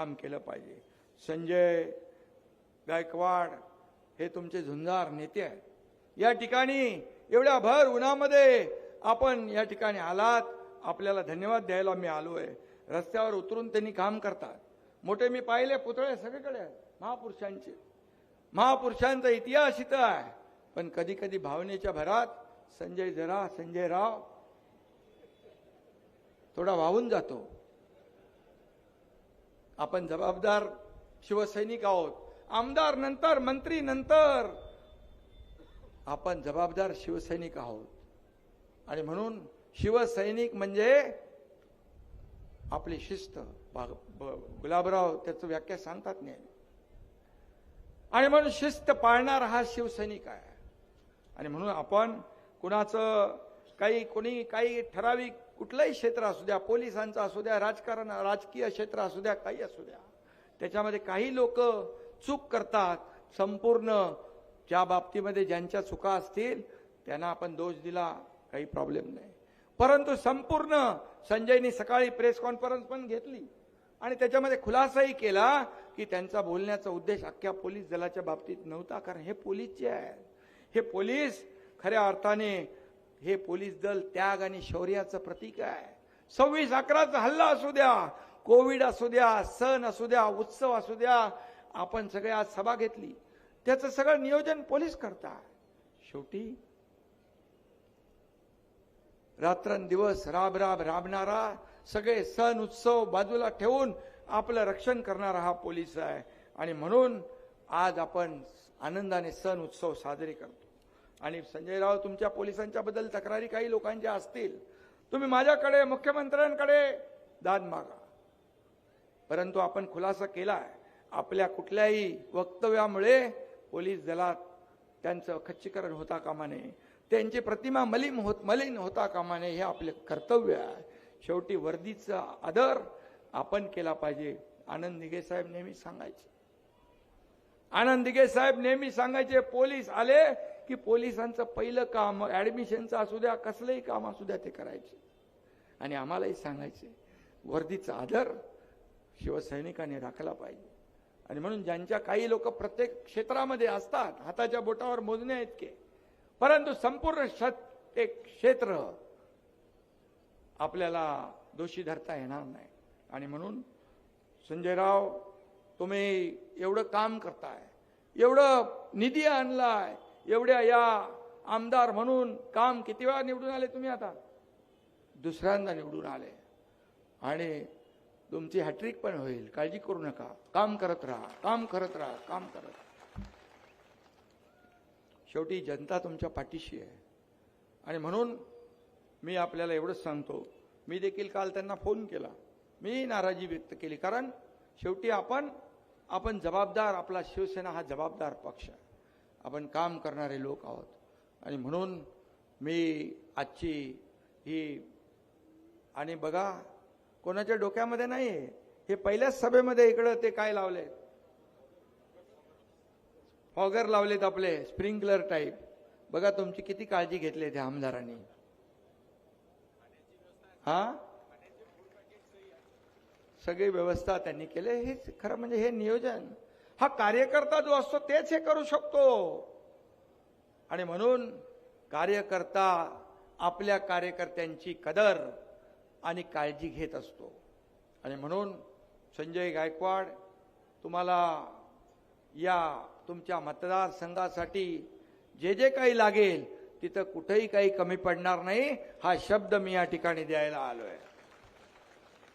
काम केलं पाहिजे। संजय गायकवाड हे तुमचे झुंजार नेते आहेत। या ठिकाणी एवढ्या भर उन्हामध्ये आपण या ठिकाणी आलात, आपल्याला धन्यवाद द्यायला मी आलोय। रस्त्यावर उतरून त्यांनी काम करतात। मोठे मी पाहिले पुतळे सगळीकडे आहेत महापुरुषांचे। महापुरुषांचा इतिहास इथं आहे, पण कधी कधी भावनेच्या भरात संजय राव थोडा वाहून जातो। आपण जबाबदार शिवसैनिक आहोत, आमदार नंतर, मंत्री नंतर, आपण जबाबदार शिवसैनिक आहोत। आणि म्हणून शिवसैनिक म्हणजे आपली शिस्त। गुलाबराव त्याचं व्याख्या सांगतात नाही। आणि म्हणून शिस्त पाळणारा हा शिवसैनिक आहे। आणि म्हणून आपण कुणाचं कोणी काही ठराविक कुठलंही क्षेत्र असू द्या, पोलिसांचं असू द्या, राजकारण राजकीय क्षेत्र असू द्या, काही असू द्या, त्याच्यामध्ये काही लोक चूक करतात। संपूर्ण ज्या बाबतीमध्ये ज्यांच्या चुका असतील त्यांना आपण दोष दिला, काही प्रॉब्लेम नाही। परंतु संपूर्ण संजयनी सकाळी प्रेस कॉन्फरन्स पण घेतली आणि त्याच्यामध्ये खुलासाही केला की त्यांचा बोलण्याचा उद्देश अख्ख्या पोलीस दलाच्या बाबतीत नव्हता। कारण हे पोलीस जे आहे, हे पोलीस खऱ्या अर्थाने हे पोलीस दल त्याग आणि शौर्याचं प्रतीक आहे। 26/11चा हल्ला असू द्या, कोविड असू द्या, सण असू द्या, उत्सव असू द्या, आपण सगळे आज सभा घेतली, त्याचं सगळं नियोजन पोलीस करतात। शेवटी रात्रंदिवस राबणारा, सगळे सण उत्सव बाजूला ठेवून आपलं रक्षण करणारा हा पोलीस आहे। आणि म्हणून आज आपण आनंदाने सण उत्सव साजरे करतो। आणि संजय राव, तुमच्या पोलिसांच्या बद्दल तक्रारी काही लोकांच्या असतील, तुम्ही माझ्याकडे, मुख्यमंत्र्यांकडे दाद मागा। परंतु आपण खुलासा केलाय, आपल्या कुठल्याही वक्तव्यामुळे पोलीस दलात त्यांचं खच्चीकरण होता कामा नये, त्यांची प्रतिमा मलिन होता कामा नये, हे आपले कर्तव्य आहे। शेवटी वर्दीचा आदर आपण केला पाहिजे। आनंद दिघे साहेब नेहमी सांगायचे, पोलीस आले की पोलिसांचं पहिलं काम ऍडमिशनचं असू द्या, कसलंही काम असू द्या, ते करायचे। आणि आम्हालाही सांगायचे, वर्दीचा आदर शिवसैनिकांनी राखला पाहिजे। आणि म्हणून ज्यांच्या काही लोक प्रत्येक क्षेत्रामध्ये असतात, हाताच्या बोटावर मोजण्या इतके, परंतु संपूर्ण एक क्षेत्र आपल्याला दोषी धरता येणार नाही। आणि म्हणून संजयराव, तुम्ही एवढं काम करताय, एवढं निधी आणलाय, एवढ्या या आमदार म्हणून काम, किती वेळा निवडून आले तुम्ही? आता दुसऱ्यांदा निवडून आले आणि तुमची हॅट्रिक पण होईल, काळजी करू नका। काम करत राहा। शेवटी जनता तुमच्या पाठीशी आहे। आणि म्हणून मी आपल्याला एवढंच सांगतो, मी देखील काल त्यांना फोन केला, मी नाराजी व्यक्त केली, कारण शेवटी आपण जबाबदार, आपला शिवसेना हा जबाबदार पक्ष आहे, आपण काम करणारे लोक आहोत। आणि म्हणून मी आजची ही, आणि बघा कोणाच्या डोक्यामध्ये नाही, हे पहिल्याच सभेमध्ये इकडं ते काय लावले, फॉगर लावलेत आपले स्प्रिंकलर टाईप। बघा तुमची किती काळजी घेतली त्या आमदारांनी। हा, सगळी व्यवस्था त्यांनी केली। हे खरं म्हणजे हे नियोजन, हा कार्यकर्ता जो असतो तेच हे करू शकतो। आणि म्हणून कार्यकर्ता आपल्या कार्यकर्त्यांची कदर आणि काळजी घेत असतो। आणि म्हणून संजय गायकवाड, तुम्हाला या तुमच्या मतदारसंघासाठी जे काही लागेल तिथं कुठेही काही कमी पडणार नाही, हा शब्द मी या ठिकाणी द्यायला आलोय।